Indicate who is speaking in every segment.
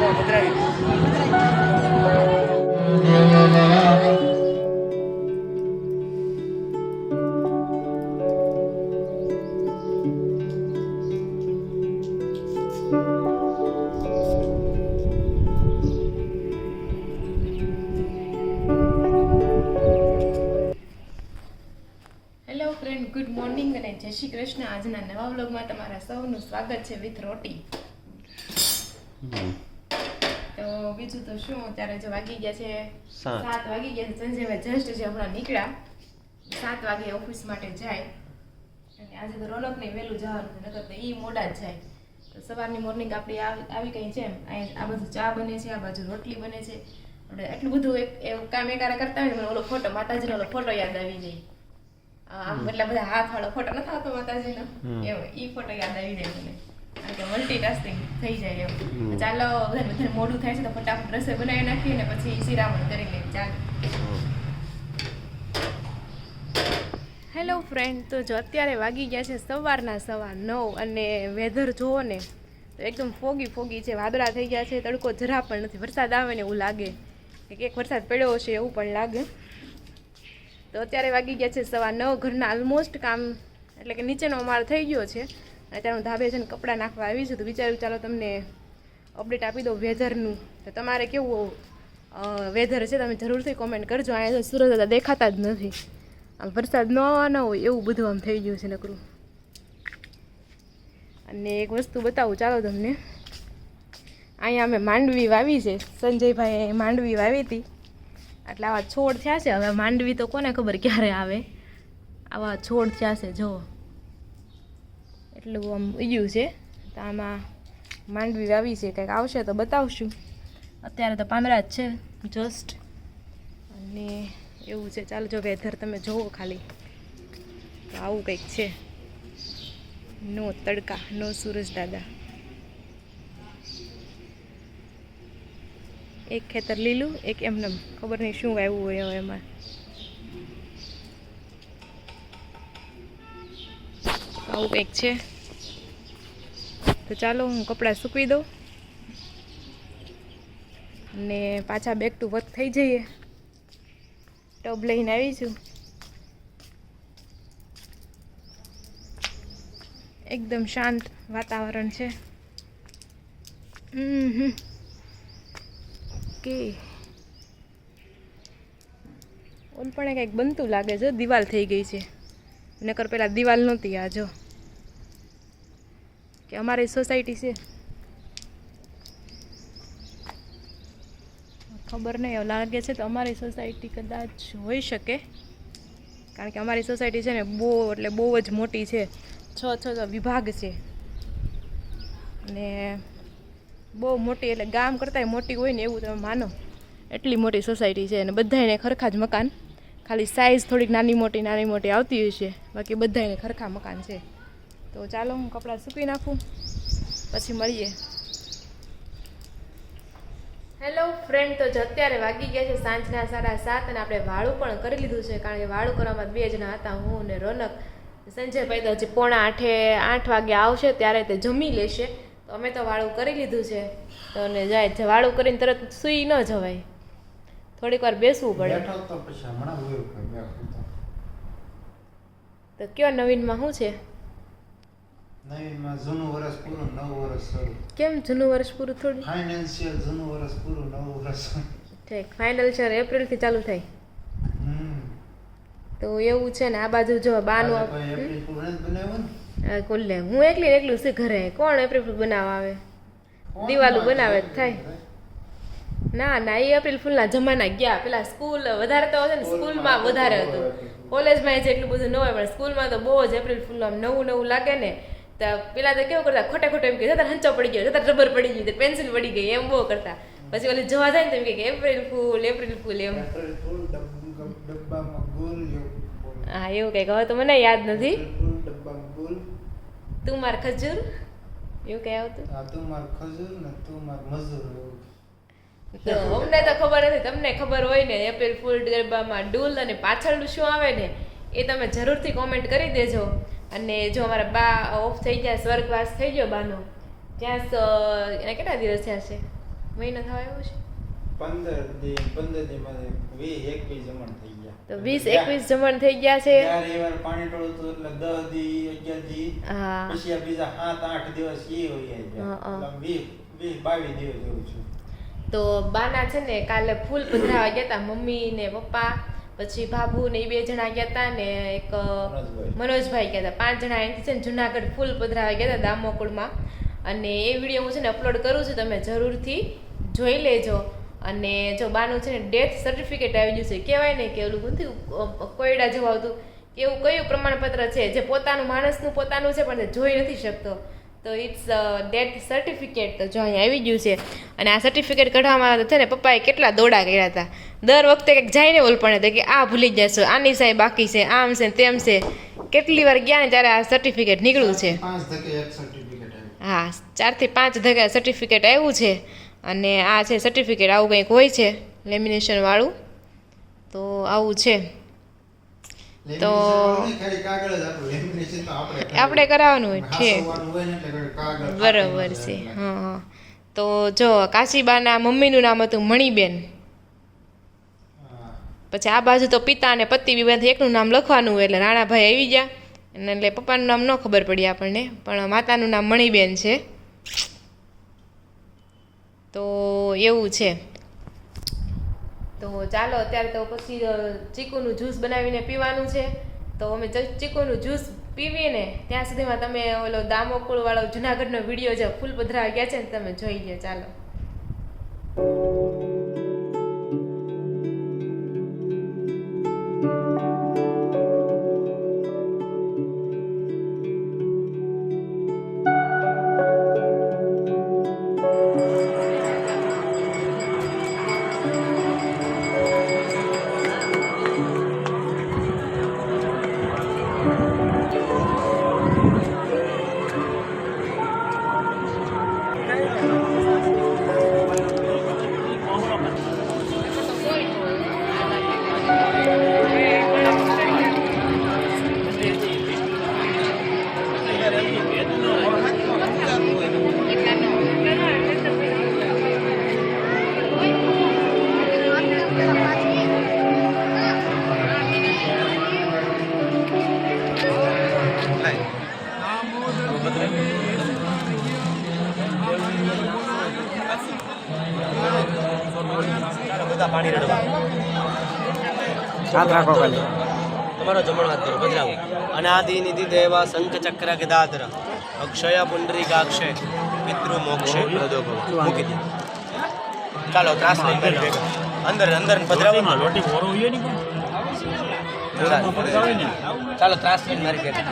Speaker 1: Hello friend, good morning અને જય શ્રી કૃષ્ણ. આજના નવા વ્લોગમાં તમારા સૌનું સ્વાગત છે વિથ રોટી. તો બીજું તો શું, અત્યારે જો વાગી ગયા છે 7 વાગી ગયા છે. સંજયભાઈ જસ્ટ જે હમણાં નીકળ્યા, 7 વાગે ઓફિસ માટે જાય. અને આજે તો રોનકને વહેલું જવાનું છે, નકર તો એ મોડા જ જાય. તો સવારની મોર્નિંગ આપણી આવી કંઈ છે. આ બધું ચા બને છે, આ બાજુ રોટલી બને છે. આપણે એટલું બધું એવું કામ એકારા કરતા હોય ને, મને ઓલો ફોટો માતાજીનો ઓલો ફોટો યાદ આવી જાય. આમ એટલા બધા હાથ વાળો ફોટો નથી આવતો માતાજીનો, એવો ઈ ફોટો યાદ આવી જાય મને. કારણ કે મલ્ટીટાસ્કિંગ થઈ જાય એમ. ચાલો બધા મોડું થાય છે તો ફટાફટ રસોઈ બનાવી નાખીએ ને પછી શિરામણ કરી લઈએ. ચાલો. હેલો ફ્રેન્ડ, તો જો અત્યારે વાગી ગયા છે સવારના 9:15 અને વેધર જુઓ ને તો એકદમ ફોગી છે. વાદળા થઈ ગયા છે, તડકો જરા પણ નથી. વરસાદ આવે ને એવું લાગે કે એક વરસાદ પડ્યો હશે એવું પણ લાગે. તો અત્યારે વાગી ગયા છે 9:15. ઘરના ઓલમોસ્ટ કામ એટલે કે નીચેનો માળ થઈ ગયો છે. અત્યારે હું ધાબે છે ને કપડાં નાખવા આવી છું. તો વિચાર્યું ચાલો તમને અપડેટ આપી દઉં વેધરનું. તો તમારે કેવું વેધર છે તમે જરૂરથી કોમેન્ટ કરજો. અહીંયા તો સુરત હતા દેખાતા જ નથી. આમ વરસાદ ન હોય એવું બધું આમ થઈ ગયું છે નકરું. અને એક વસ્તુ બતાવું ચાલો તમને. અહીંયા અમે માંડવી વાવી છે. સંજયભાઈ માંડવી વાવી હતી એટલે આવા છોડ થયા છે. હવે માંડવી તો કોને ખબર ક્યારે આવે, આવા છોડ થયા છે. જો એટલું આમ ઉગ્યું છે. તો આમાં માંડવી વાવી છે, કંઈક આવશે તો બતાવશું. અત્યારે તો પાંદડા જ છે જસ્ટ. અને એવું છે. ચાલો જો વેધર તમે જોવો ખાલી, તો આવું કંઈક છે. નો તડકા, નો સૂરજ દાદા. એક ખેતર લીલું, એક એમને ખબર નહીં શું વાવ્યું હોય હવે એમાં. આવું કંઈક છે. તો ચાલો હું કપડાં સૂકવી દઉં ને પાછા બેક ટુ વર્ક થઈ જઈએ. ટબ લઈને આવી છું. એકદમ શાંત વાતાવરણ છે. કે ઓલ પણ કંઈક બનતું લાગે છે. દિવાલ થઈ ગઈ છે, નકર પેલા દિવાલ નહોતી. આ જો કે અમારી સોસાયટી છે, ખબર નહીં, એવું લાગે છે તો અમારી સોસાયટી કદાચ હોઈ શકે. કારણ કે અમારી સોસાયટી છે ને બહુ જ મોટી છે. 6 વિભાગ છે અને બહુ મોટી, એટલે ગામ કરતાંય મોટી હોય ને એવું તમે માનો. એટલી મોટી સોસાયટી છે અને બધાને ખરખા જ મકાન. ખાલી સાઇઝ થોડીક નાની મોટી આવતી હોય છે, બાકી બધાને ખરખા મકાન છે. તો ચાલો હું કપડાં સૂકવી નાખું, પછી મળીએ. હેલો ફ્રેન્ડ, તો જ અત્યારે વાગી ગયા છે સાંજના 7:30 અને આપણે વાળું પણ કરી લીધું છે. કારણ કે વાળું કરવામાં 2 જણા હતા, હું અને રોનક. સંજયભાઈ તો હજી 7:45 વાગે આવશે ત્યારે તે જમી લેશે. તો અમે તો વાળું કરી લીધું છે. તો ને જાય વાળું કરીને તરત સૂઈ ન જવાય, થોડીક વાર બેસવું પડે. તો કયો નવીનમાં શું છે?
Speaker 2: નવીનમાં જૂનું વર્ષ પૂરું, નવું વર્ષ શરૂ.
Speaker 1: કેમ જૂનું વર્ષ પૂરું? થોડું
Speaker 2: ફાઇનાન્શિયલ જૂનું વર્ષ પૂરું, નવું વર્ષ.
Speaker 1: ઠીક, ફાઇનાન્શિયલ એપ્રિલથી ચાલુ થાય. તો એવું છે ને. આ બાજુ જો બાનું
Speaker 2: એપ્રિલ ફૂલ બનાવ્યું ને
Speaker 1: કોલ્લે હું એકલું છે ઘરે. કોણ એપ્રિલ ફૂલ બનાવવા આવે? દિવાલું બનાવે જ થાય. ના એ એપ્રિલ ફૂલના જમાના ગયા. પેલા સ્કૂલ વધારે તો છે ને, સ્કૂલમાં વધારે હતું. કોલેજમાં જ એટલું બધું ન હોય, પણ સ્કૂલમાં તો બહુ જ એપ્રિલ ફૂલ આમ નવું લાગે ને. તો પેલા તો કેવું કરતા, ખોટે એમ કે જતા હંચો પડી ગયો, જતા રબર પડી ગયું, પેન્સિલ પડી ગઈ, એમ બહુ કરતા. પછી ઓલી જોવા જાય ને તો એમ કે એપ્રિલ ફૂલ એમ. હા એવું કંઈક. હવે તો મને યાદ નથી. તું માર ખજૂર એવું કઈ આવતું.
Speaker 2: તું માર ખજૂર ને તું માર મજૂર.
Speaker 1: તો અમને તો ખબર નથી, તમને ખબર હોય ને એપ્રિલ ફૂલ ગરબામાં ડૂલ અને પાછળનું શું આવે ને એ તમે જરૂરથી કોમેન્ટ કરી દેજો. અને જો અમારા બા ઓફ થઈ ગયા, સ્વર્ગવાસ થઈ ગયો બાનો, ત્યાં એને કેટલા દિવસ થયા છે? મહિનો થવા આવ્યો છે
Speaker 2: 15 દી માં 20-21 જમણ થઈ ગયા.
Speaker 1: તો 20-21 જમણ થઈ ગયા છે.
Speaker 2: ત્યારે એ વાર પાણી ટોળું હતું એટલે 10 દી 11 દી
Speaker 1: હા.
Speaker 2: પછી આ બીજા 7-8 દિવસ એ હોય ગયા. 20-22 દિવસ જેવું છું.
Speaker 1: તો બાના છે ને કાલે ફૂલ પધરાવા ગયા હતા, મમ્મી ને પપ્પા પછી બાબુ ને એ 2 જણા ગયા હતા ને એક મનોજભાઈ ગયા હતા. 5 જણા અહીંથી છે ને જુનાગઢ ફૂલ પધરાવા ગયા હતા દામોકુળમાં. અને એ વિડીયો હું છે ને અપલોડ કરું છું, તમે જરૂરથી જોઈ લેજો. અને જો બાનું છે ને ડેથ સર્ટિફિકેટ આવી ગયું છે, કહેવાય ને કે ઓલું નથી કોયડા જેવું આવતું, એવું કયું પ્રમાણપત્ર છે જે પોતાનું માણસનું પોતાનું છે પણ તે જોઈ નથી શકતો, તો ઇટ્સ ડેથ સર્ટિફિકેટ. તો જો અહીંયા આવી ગયું છે. અને આ સર્ટિફિકેટ કઢાવવામાં છે ને પપ્પાએ કેટલા દોડા કર્યા હતા. દર વખતે કંઈક જાય ને ઓલપણે તો કે આ ભૂલી જશો, આની સાહેબ બાકી છે, આમ છે તેમ છે. કેટલી વાર ગયા ને ત્યારે આ સર્ટિફિકેટ નીકળ્યું છે.
Speaker 2: 5 ધકે એક સર્ટિફિકેટ આવ્યું.
Speaker 1: હા, 4 થી 5 ધકે સર્ટિફિકેટ આવ્યું છે. અને આ છે સર્ટિફિકેટ, આવું કંઈક હોય છે લેમિનેશન વાળું. તો આવું છે. તો આપણે કરાવવાનું હોય છે. બરાબર છે. હા હા. તો જો કાશીબાના મમ્મીનું નામ હતું મણીબેન. પછી આ બાજુ તો પિતા અને પતિ બધાથી એકનું નામ લખવાનું હોય એટલે રાણાભાઈ આવી ગયા. અને એટલે પપ્પાનું નામ ન ખબર પડી આપણને, પણ માતાનું નામ મણીબેન છે. તો એવું છે. તો ચાલો અત્યારે તો પછી ચીકુનું જ્યુસ બનાવીને પીવાનું છે. તો અમે ચીકુનું જ્યુસ પીવીએ ને ત્યાં સુધીમાં તમે ઓલો દામોકુળ વાળો જુનાગઢનો વિડીયો જે ફૂલ પધરાવા ગયા છે ને તમે જોઈ લો. ચાલો.
Speaker 3: પાણી રડવા
Speaker 4: સાત રાખો ખાલી
Speaker 3: તમારો જમણવાદ કરો બદલાવો. અનાદિનિધિ દેવા શંખ ચક્ર ગદાધર અક્ષય પુંડરીકાક્ષે પિતૃ મોક્ષે પ્રદો ભવ. મૂકી દે. ચાલો ત્રાસ લઈને કરી ભેગા અંદર અંદર પધરાવો.
Speaker 4: લોટી મોરો હોય ને
Speaker 3: ચાલો ત્રાસ લઈને મારી ભેગા.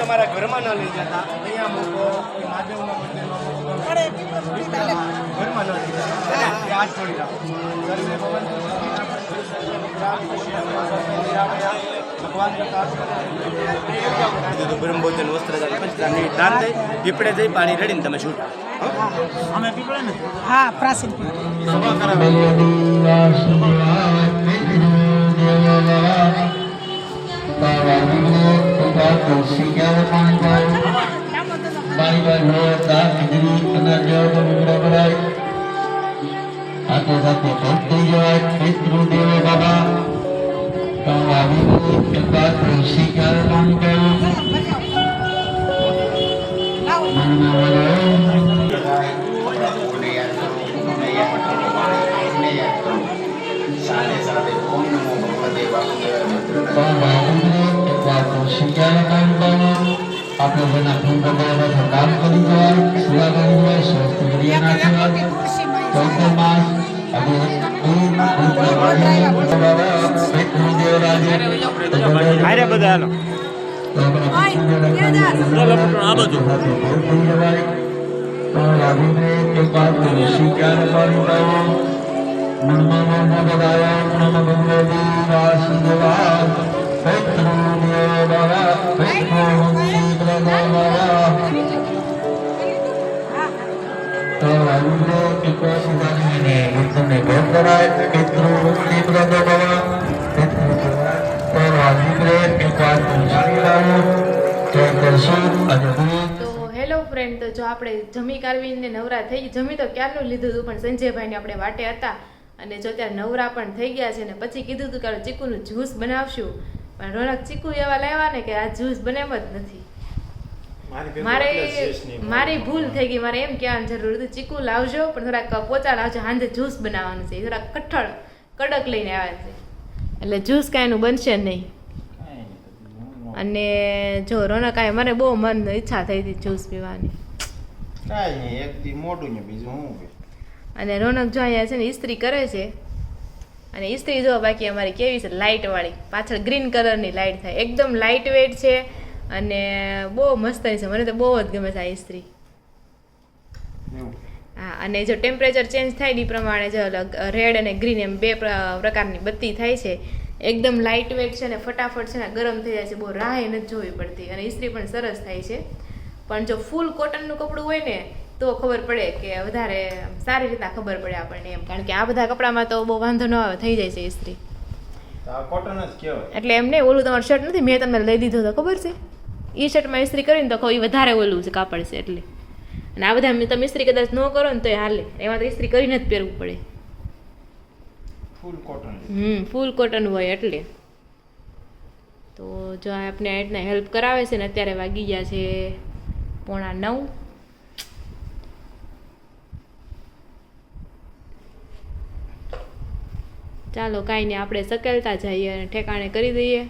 Speaker 3: તમારા ઘરમાં ન લઈ જતા, અહીંયા મૂકો, કોઈ માધવના ઘરમાં ન લઈ જતા, હાથ છોડી રાખો. બ્રહ્મભોજન વસ્ત્ર દાન થઈ પીપળે જઈ પાણી રેડીને તમે છૂટા.
Speaker 4: અમે પીપળે ને
Speaker 5: હા પ્રાચીન
Speaker 3: સભા કરાવે.
Speaker 5: આપણે જેના ફોન પકડવા કામ કરી હોય સેવા કરી હોય સ્વસ્થ ક્રિયા નાખી હોય ચૌથો માસ અને
Speaker 4: આરે બધા હાલો આ બધું
Speaker 1: તો હેલો ફ્રેન્ડ, તો જો આપણે જમી કારવીને નવરા થઈ જમી તો ક્યારનું લીધું હતું, પણ સંજયભાઈને આપણે વાટે હતા અને જો ત્યારે નવરા પણ થઈ ગયા છે ને પછી કીધું હતું કે ચીકુનું જ્યુસ બનાવશું, પણ રોનક ચીકુ એવા લાવ્યા ને કે આ જ્યુસ બને જ નથી. મારી ભૂલ થઈ ગઈ. મારે એમ કહેવાની જરૂર હતી ચીકુ લાવજો પણ થોડાક પોચા લાવજો, સાંજે જ્યુસ બનાવવાનું છે, થોડાક કઠણ કડક લઈને આવ્યા છે એટલે જ્યુસ કાંઈ એનું બનશે નહીં. અને જો રોનક આય મને બહુ મન ઈચ્છા થઈ હતી જ્યુસ પીવાની.
Speaker 2: કાંઈ નહીં, એક દી મોઢું ને બીજું હું
Speaker 1: અને રોનક જો અહીંયા છે ને ઇસ્ત્રી કરે છે અને ઇસ્ત્રી જો બાકી અમારી કેવી છે લાઇટ વાળી, પાછળ ગ્રીન કલરની લાઇટ થાય, એકદમ લાઇટ વેટ છે અને બહુ મસ્ત છે. મને તો બહુ જ ગમે છે આ ઇસ્ત્રી. હા, અને જો ટેમ્પરેચર ચેન્જ થાય એ પ્રમાણે જો રેડ અને ગ્રીન એમ બે પ્રકારની બત્તી થાય છે. એકદમ લાઇટ વેટ છે ને ફટાફટ છે ને ગરમ થઈ જાય છે, બહુ રાહ નથી જોવી પડતી અને ઇસ્ત્રી પણ સરસ થાય છે. પણ જો ફૂલ કોટનનું કપડું હોય ને તો ખબર પડે કે વધારે સારી રીતના ખબર પડે આપણને એમ, કારણ કે આ બધા કપડામાં તો બહુ વાંધો ન આવે, થઈ જાય છે ઇસ્ત્રી.
Speaker 2: કોટન જ કહેવાય.
Speaker 1: એટલે એમ નહીં, ઓલું તમારું શર્ટ નથી મેં તમને લઈ દીધો તો ખબર છે, એ શર્ટમાં ઇસ્ત્રી કરીને તો એ વધારે ઓલું છે કાપડ છે એટલે. અને આ બધા તમે ઇસ્ત્રી કદાચ ન કરો ને તો એ હાલે, એમાં તો ઇસ્ત્રી કરીને જ પહેરવું પડે.
Speaker 2: ફૂલ કોટન.
Speaker 1: ફૂલ કોટન હોય એટલે. તો જો આપણે આ રીતના હેલ્પ કરાવે છે ને અત્યારે વાગી ગયા છે 8:45. ચાલો કાંઈ નહીં, આપણે સકેલતા જઈએ અને ઠેકાણે કરી દઈએ.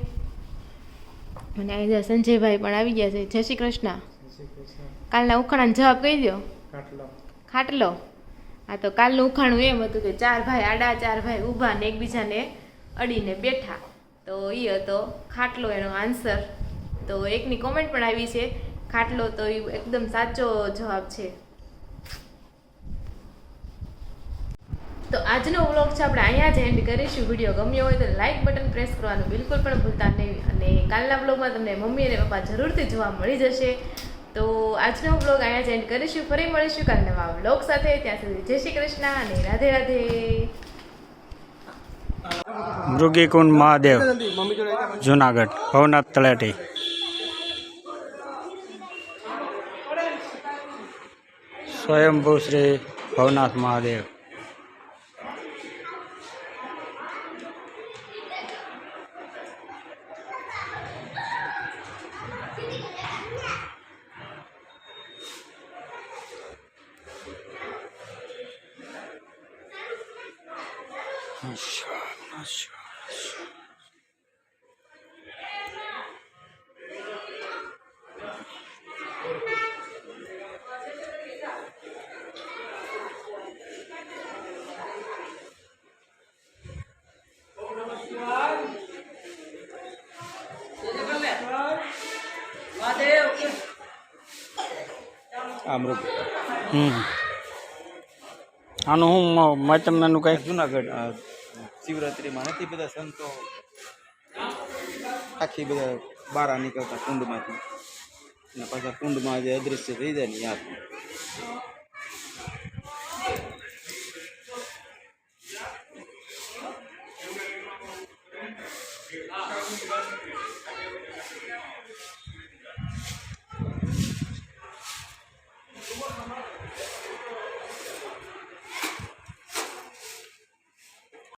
Speaker 1: અને અહીંયા સંજયભાઈ પણ આવી ગયા છે. જય શ્રી કૃષ્ણ. કાલના ઉખાણાનો જવાબ કહી દો. ખાટલો. હા, તો કાલનું ઉખાણું એમ હતું કે 4 ભાઈ આડા 4 ભાઈ ઊભા ને એકબીજાને અડીને બેઠા, તો એ હતો ખાટલો એનો આન્સર. તો એકની કોમેન્ટ પણ આવી છે ખાટલો, તો એ એકદમ સાચો જવાબ છે. તો આજનો વ્લોગ છે આપણે અહીંયા જ એન્ડ કરીશું. વિડીયો ગમ્યો હોય તો લાઇક બટન પ્રેસ કરવાનું બિલકુલ પણ ભૂલતા નહીં. અને કાલના વ્લોગમાં તમને મમ્મી અને પપ્પા જરૂરથી જોવા મળી જશે. તો આજનો વ્લોગ અહીંયા જ એન્ડ કરીશું. ફરી મળીશું કાલ નવા વ્લોગ સાથે. ત્યાં સુધી જય શ્રી કૃષ્ણ અને રાધે રાધે.
Speaker 4: મૃગીકુંડ મહાદેવ, જુનાગઢ, ભવનાથ તળેટી. સ્વયંભૂ શ્રી ભવનાથ મહાદેવ. આનું હું મતમનું કઈ
Speaker 6: જુનાગઢ શિવરાત્રીમાં નથી બધા સંતો આખી બધા બહાર નીકળતા કુંડમાંથી અને પાછા કુંડમાં જે અદૃશ્ય થઈ જાય ને યાદ